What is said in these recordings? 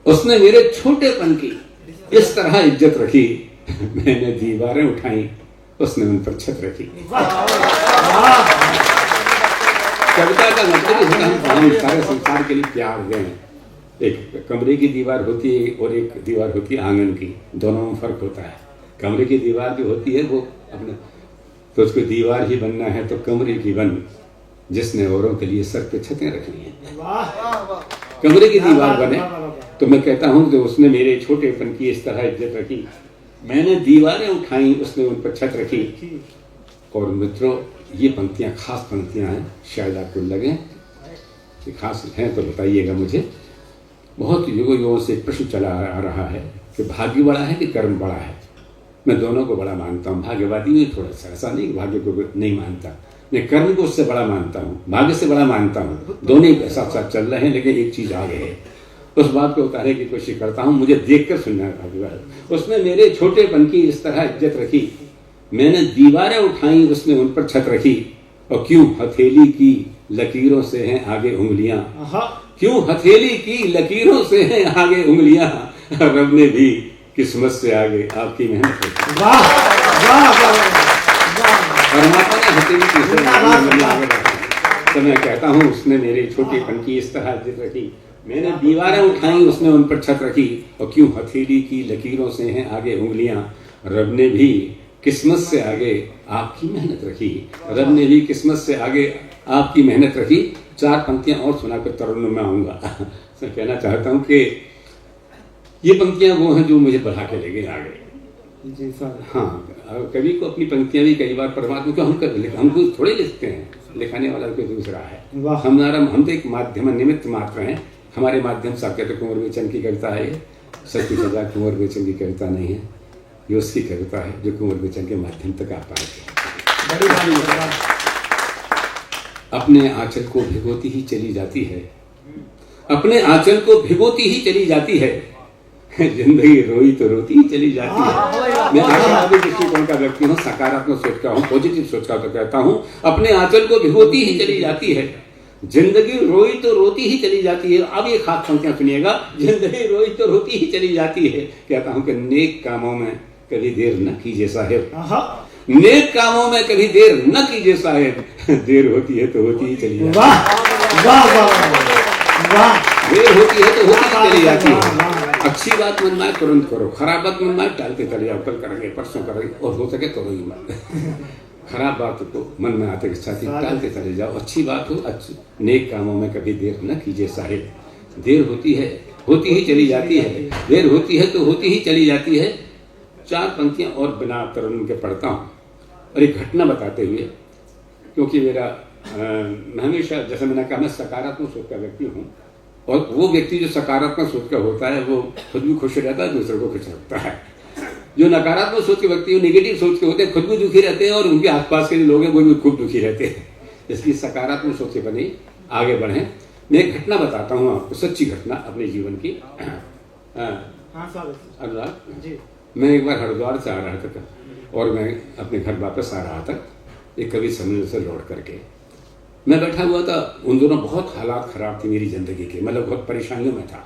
उसने मेरे छोटेपन की इस तरह इज्जत रखी, मैंने दीवारें उठाई, उसने उन पर छत रखी। कविता का मतलब होता है हम सारे संसार के लिए प्यार दें। एक कमरे की दीवार होती है और एक दीवार होती है आंगन की, दोनों में फर्क होता है। कमरे की दीवार जो होती है वो अपने, तो उसको दीवार ही बनना है तो कमरे की बन, जिसने औरों के लिए सर पे छतें रखनी है। कमरे की दीवार बने तो मैं कहता हूं कि उसने मेरे छोटेपन की इस तरह इज्जत रखी, मैंने दीवारें उठाई, उसने उन पर छत रखी। और मित्रों, ये पंक्तियां खास पंक्तियां हैं, शायद आपको लगे कि खास हैं तो बताइएगा मुझे। बहुत युगों से प्रश्न चला आ रहा है कि भाग्य बड़ा है कि कर्म बड़ा है। मैं दोनों को बड़ा मानता हूँ, भाग्यवादी में थोड़ा सा, ऐसा नहीं भाग्य को नहीं मानता, मैं कर्म को उससे बड़ा मानता हूँ, भाग्य से बड़ा मानता हूँ। दोनों ही साथ साथ चल रहे हैं, लेकिन एक चीज आगे है, उस बात को उतारने की कोशिश करता हूँ, मुझे देखकर सुनना है। उसने मेरे छोटेपन की इस तरह इज्जत रखी, मैंने दीवारें उठाई, उसने उन पर छत रखी। और क्यों हथेली की लकीरों से हैं आगे उंगलियां, क्यों हथेली की लकीरों से हैं आगे उंगलियां, रब ने भी किस्मत से आगे आपकी मेहनत रखी। परमात्मा ने हथेली की आगे रखी। तो मैं कहता हूँ उसने मेरे छोटेपन की इस तरह इज्जत रखी, मैंने दीवारें उठाई, उसने उन पर छत रखी। और क्यों हथेली की लकीरों से हैं आगे उंगलियां, रब ने भी किस्मत से आगे आपकी मेहनत रखी, रब ने भी किस्मत से आगे आपकी मेहनत रखी। 4 पंक्तियां और सुनाकर तरन्नुम में आऊंगा। मैं कहना चाहता हूं कि ये पंक्तियां वो हैं जो मुझे बढ़ा के ले गए आगे। जी सर। हाँ, कवि को अपनी पंक्तियां भी कई बार परमात्मा को हम कुछ थोड़े लिखते हैं, लिखाने वाला कोई दूसरा है। हम तो एक माध्यम निमित्त मात्र हैं। हमारे माध्यम से आप कहते कुंवर बेचन की कविता है, सच कुछ कुंवर बेचन की कविता नहीं है, ये उसकी कविता है जो कुंवर बेचन के माध्यम तक आ पाए। अपने आंचल को भिगोती ही चली जाती है, अपने आंचल को भिगोती ही चली जाती है, जिंदगी रोई तो रोती ही चली जाती है। मैं आशावादी दृष्टिकोण का व्यक्ति हूँ, सकारात्मक सोच का हूँ, पॉजिटिव सोच का तो कहता हूँ, अपने आंचल को भिगोती ही चली जाती है, जिंदगी रोई तो रोती ही चली जाती है। अब ये खास पंक्तियां सुनिएगा, जिंदगी रोई तो रोती ही चली जाती है। कहता हूँ कि नेक कामों में कभी देर न कीजिए साहेब, नेक कामों में कभी देर न कीजिए साहेब, देर होती है तो होती ही चली जाती है, देर होती है तो होती ही चली जाती है। अच्छी बात मन में तुरंत करो, खराब बात मन में टालते चले जाओ, कल करेंगे परसों करेंगे, और हो सके करो ही मत। खराब बात को मन में आते के साथ ही टालते चले जाओ, अच्छी बात हो, अच्छी नेक कामों में कभी देर न कीजिए साहेब, देर होती है होती ही चली जाती है, देर होती है तो होती ही चली जाती है। 4 पंक्तियां और बिना तरन्नुम के पढ़ता हूँ और एक घटना बताते हुए, क्योंकि मेरा हमेशा, जैसे मैंने कहा, मैं सकारात्मक सोच का व्यक्ति हूँ, और वो व्यक्ति जो सकारात्मक सोच का होता है वो खुद भी खुश रहता है, दूसरों को खुश रखता है। जो नकारात्मक सोच के व्यक्ति, नेगेटिव सोच के होते हैं, खुद भी दुखी रहते हैं और उनके आसपास के जो लोग हैं वो भी खूब दुखी रहते हैं। इसलिए सकारात्मक सोच के बने आगे बढ़े। मैं एक घटना बताता हूँ आपको, सच्ची घटना अपने जीवन की। अनुराग, मैं एक बार हरिद्वार से आ रहा था और मैं अपने घर वापस आ रहा था, एक कवि सम्मेलन से लौट करके मैं बैठा हुआ था। उन दोनों बहुत हालात खराब थी मेरी जिंदगी के, मतलब बहुत परेशानियों में था।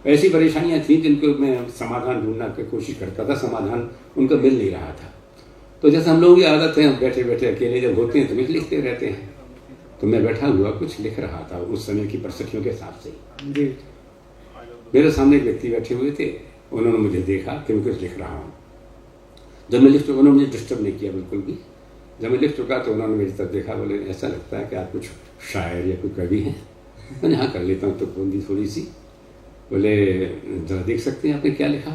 ऐसी परेशानियां थी जिनको मैं समाधान ढूंढना की कोशिश करता था, समाधान उनका मिल नहीं रहा था। तो जैसे हम लोगों की आदत है, बैठे बैठे अकेले जब होते हैं तो कुछ लिखते रहते हैं। तो मैं बैठा हुआ कुछ लिख रहा था उस समय की परिस्थितियों के हिसाब से। मेरे सामने एक व्यक्ति बैठे हुए थे, उन्होंने मुझे देखा कि मैं कुछ लिख रहा हूँ। जब मैं लिख चुका, उन्होंने मुझे डिस्टर्ब नहीं किया बिल्कुल भी। जब मैं लिख चुका तो उन्होंने मेरी तरफ देखा, बोले ऐसा लगता है कि आप कुछ शायर या कोई कवि हैं। मैंने हाँ कर लेता हूँ तो बूंदी थोड़ी सी। बोले जरा देख सकते हैं आपने क्या लिखा?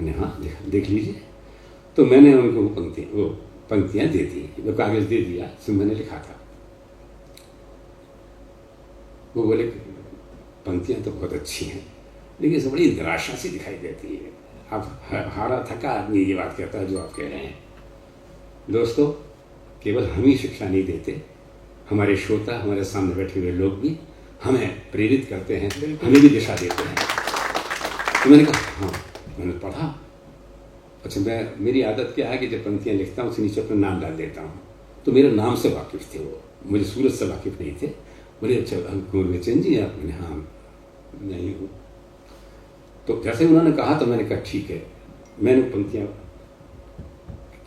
मैंने हाँ देख लीजिए। तो मैंने उनको वो पंक्तियाँ दे दी, वो कागज दे दिया, तो मैंने लिखा था। वो बोले पंक्तियाँ तो बहुत अच्छी हैं, लेकिन इसे बड़ी निराशा सी दिखाई देती है। आप हारा थका आदमी ये बात कहता है जो आप कह रहे हैं। दोस्तों, केवल हम ही शिक्षा नहीं देते, हमारे श्रोता, हमारे सामने बैठे हुए लोग भी हमें प्रेरित करते हैं, हमें भी दिशा देते हैं। तो मैंने कहा हाँ, मैंने पढ़ा। अच्छा, मेरी आदत क्या है कि जब पंक्तियाँ लिखता हूँ उसके नीचे अपना नाम डाल देता हूँ। तो मेरे नाम से वाकिफ थे वो, मुझे सूरत से वाकिफ नहीं थे। बोले अच्छा कुंवर बेचन जी आप? मैंने हाँ नहीं हूँ। तो जैसे उन्होंने कहा तो मैंने कहा ठीक है। मैंने पंक्तियाँ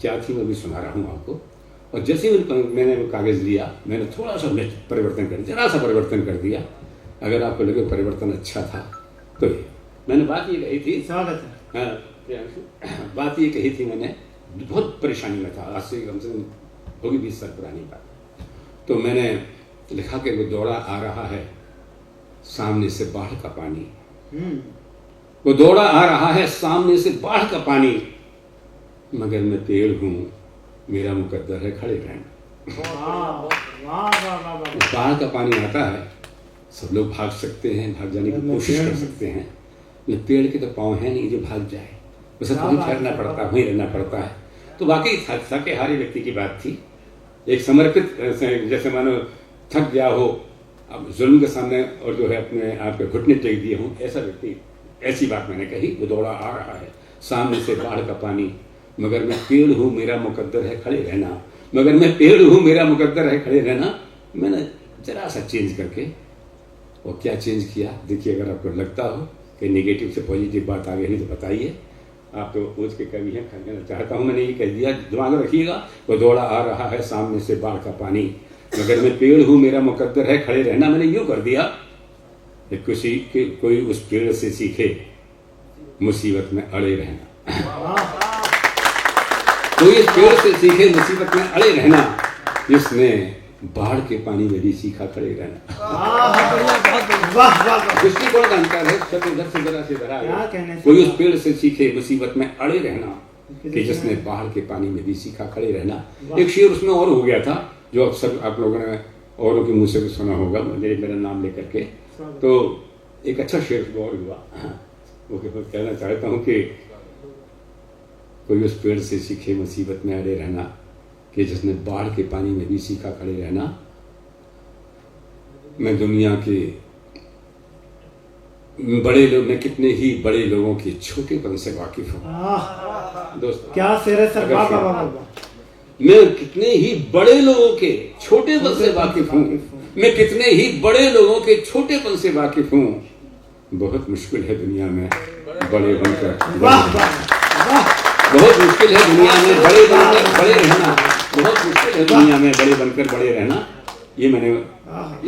क्या थी मैं भी सुना रहा हूँ आपको। और जैसे ही मैंने वो कागज़ लिया, मैंने थोड़ा सा परिवर्तन कर दिया, जरा सा परिवर्तन कर दिया। अगर आपको लगे परिवर्तन अच्छा था तो ये मैंने बात ये कही थी, स्वागत है, बात ये कही थी मैंने, बहुत परेशानी में था, आज से कम से कम होगी 20 साल पुरानी बात। तो मैंने लिखा कि वो दौड़ा आ रहा है सामने से बाढ़ का पानी, वो दौड़ा आ रहा है सामने से बाढ़ का पानी, मगर मैं पेड़ हूँ मेरा मुकद्दर है खड़े रहना। बाढ़ का पानी आता है, सब लोग भाग सकते हैं, भाग जाने की कोशिश कर सकते हैं, लेकिन पेड़ के तो पाँव है नहीं जो भाग जाए, उसे वहीं ठहरना पड़ता है, वहीं रहना पड़ता है। तो वाकई शाकाहारी व्यक्ति की बात थी, एक समर्पित, जैसे मानो थक गया हो अब जुल्म के सामने और जो है अपने आप के घुटने टेक दिए हों, ऐसा व्यक्ति, ऐसी बात मैंने कही। वो दौड़ा आ रहा है सामने से बाढ़ का पानी, मगर मैं पेड़ हूँ मेरा मुकद्दर है खड़े रहना, मगर मैं पेड़ हूँ मेरा मुकद्दर है खड़े रहना। मैंने जरा सा चेंज करके, और क्या चेंज किया देखिए, अगर आपको लगता हो कि नेगेटिव से पॉजिटिव बात आ गई तो बताइए। आप तो पूछ के कवि हैं, कहना चाहता हूँ, मैंने ये कह दिया, दिमाग में रखिएगा। वो दौड़ा आ रहा है सामने से बाढ़ का पानी, मगर मैं पेड़ हूँ मेरा मुकद्दर है खड़े रहना। मैंने यूँ कर दिया, कोई उस पेड़ से सीखे मुसीबत में अड़े रहना, कोई इस पेड़ से सीखे मुसीबत में अड़े रहना, जिसने बाढ़ के पानी में भी सीखा खड़े रहना। दृष्टिकोण का अंतर है, सब इधर से जरा से इधर। कोई उस पेड़ से सीखे मुसीबत में अड़े रहना, कि जिसने बाढ़ के पानी में भी सीखा खड़े रहना। एक शेर उसमें और हो गया था, जो अक्सर आप लोगों ने औरों के मुंह से भी सुना होगा, मेरा नाम लेकर के। तो एक अच्छा शेर और हुआ, वो कहना चाहता हूँ कि कोई उस पेड़ से सीखे मुसीबत में अड़े रहना, कि जिसने बाढ़ के पानी में भी सीखा खड़े रहना। मैं दुनिया के बड़े लोग, मैं कितने ही बड़े लोगों के छोटेपन से वाकिफ हूँ। दोस्तों क्या शेर है सर, मैं कितने ही बड़े लोगों के छोटेपन से वाकिफ हूँ, मैं कितने ही बड़े लोगों के छोटेपन से वाकिफ हूँ। बहुत मुश्किल है दुनिया में बड़े बनकर, बहुत मुश्किल है दुनिया में बड़े बनकर बड़े रहना, बहुत मुश्किल है दुनिया में बड़े बनकर बड़े रहना। ये मैंने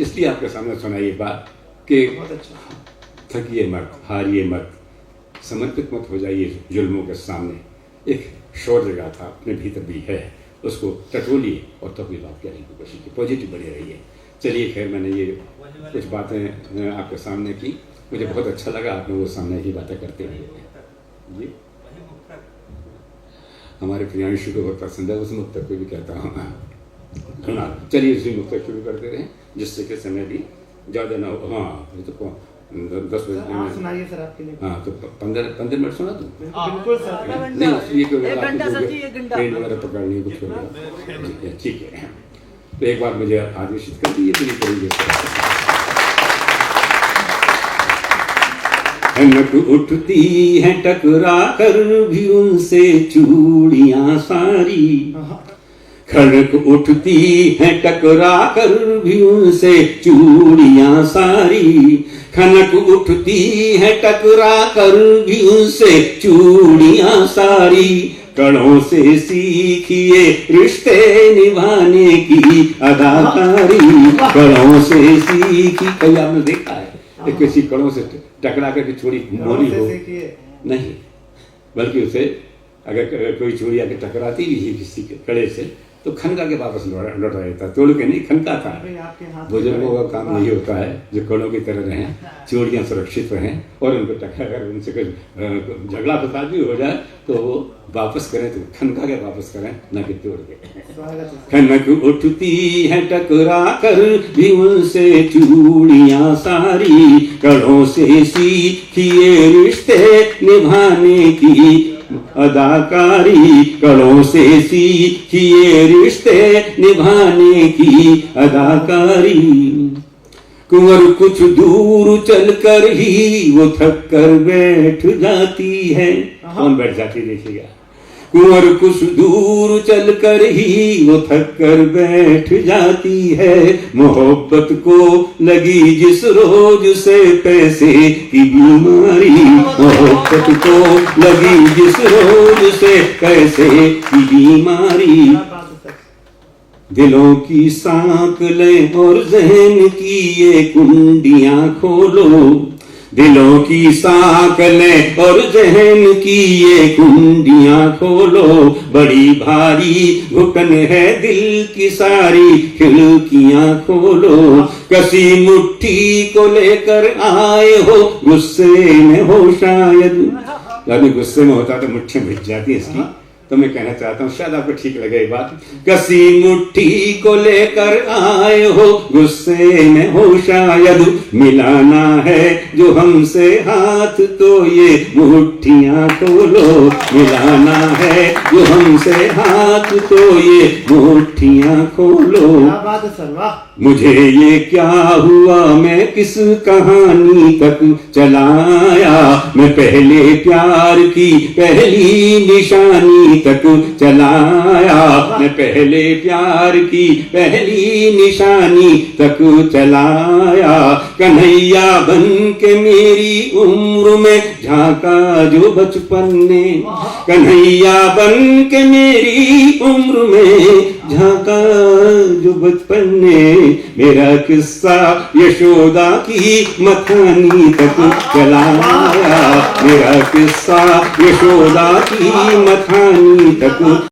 इसलिए आपके सामने सुना ये बात कि थकिए मत, हारिए मत, समर्पित मत हो जाइए जुल्मों के सामने। एक शोर जगह था अपने भीतर भी है, उसको टटोलिए और तब भी बात करने की कोशिश की, पॉजिटिव बने रहिए। चलिए खैर, मैंने ये कुछ बातें आपके सामने की, मुझे बहुत अच्छा लगा आपने वो सामने की बातें करते हुए। जी हमारे प्रियांशु को बहुत पसंद है, उस मुक्तक को भी कहता हूँ। चलिए उसी मुक्तक शुरू करते रहें, जिससे कि समय भी ज़्यादा ना हो। हाँ ये तो 10 बजे सुनाइए सर आपके लिए। हाँ तो 15 मिनट सुना तुम? बिल्कुल सर। नहीं ये ट्रेन वगैरह पकड़नी है कुछ होगा, ठीक है। तो एक बार मुझे आदेशित कर दी, ये पूरी करेंगे। खनक उठती है टकरा कर भी उनसे चूड़ियां सारी, खनक उठती है टकरा कर भी उनसे चूड़ियां सारी, खनक उठती है टकरा कर भी उनसे चूड़ियां सारी। कड़ों से सीखिए रिश्ते निभाने की अदाकारी, कड़ों से सीखी। कहीं आपने देखा है किसी कड़ों से टकरा कर के चूड़ी मोरी हो? नहीं, बल्कि उसे अगर कोई चूड़ी आके टकराती भी है किसी के कड़े से तो खनका के वापस लौटा देता, तोड़ के नहीं, खनका था। बुजुर्गों का काम यही होता है, जो कड़ों की तरह रहें, चूड़ियाँ सुरक्षित रहें, और उनको टकरा उनसे कुछ झगड़ा फसाद भी हो जाए तो वो वापस करें तो खनका के वापस करें, न कि तोड़ के। खनक उठती है टकरा कर भी उनसे चूड़ियाँ सारी, कड़ों से सीखिए रिश्ते निभाने की अदाकारी, कड़ों से सीखिए रिश्ते निभाने की अदाकारी। कुंवर कुछ दूर चलकर ही वो थक कर बैठ जाती है। कौन बैठ जाती देखिएगा? कुंवर कुछ दूर चलकर ही वो थक कर बैठ जाती है। मोहब्बत को लगी जिस रोज से पैसे की बीमारी, मोहब्बत को लगी जिस रोज से पैसे की बीमारी। दिलों की सांकलें और जहन की ये कुंडियां खोलो, दिलों की सांकलें और जहन की ये कुंडियां खोलो। बड़ी भारी घुटन है दिल की सारी खिड़कियां खोलो। कसी मुट्ठी को लेकर आए हो गुस्से में हो शायद, यानी गुस्से में होता तो मुट्ठियां भिज जाती है इसकी। तो मैं कहना चाहता हूँ शायद आपको ठीक लगे ये बात। कसी मुट्ठी को लेकर आए हो गुस्से में हो शायद, मिलाना है जो हमसे हाथ तो ये मुट्ठियां खोलो। मिलाना है जो हमसे हाथ तो ये मुट्ठियां खोलो। क्या बात है सर, वाह। मुझे ये क्या हुआ मैं किस कहानी तक चलाया, मैं पहले प्यार की पहली निशानी तक चलाया, मैं पहले प्यार की पहली निशानी तक चलाया। कन्हैया बन के मेरी उम्र में झांका जो बचपन ने, कन्हैया बन के मेरी उम्र में झांका जो बचपन ने। मेरा किस्सा यशोदा की मथानी तक चलाया, मेरा किस्सा यशोदा की मथानी तक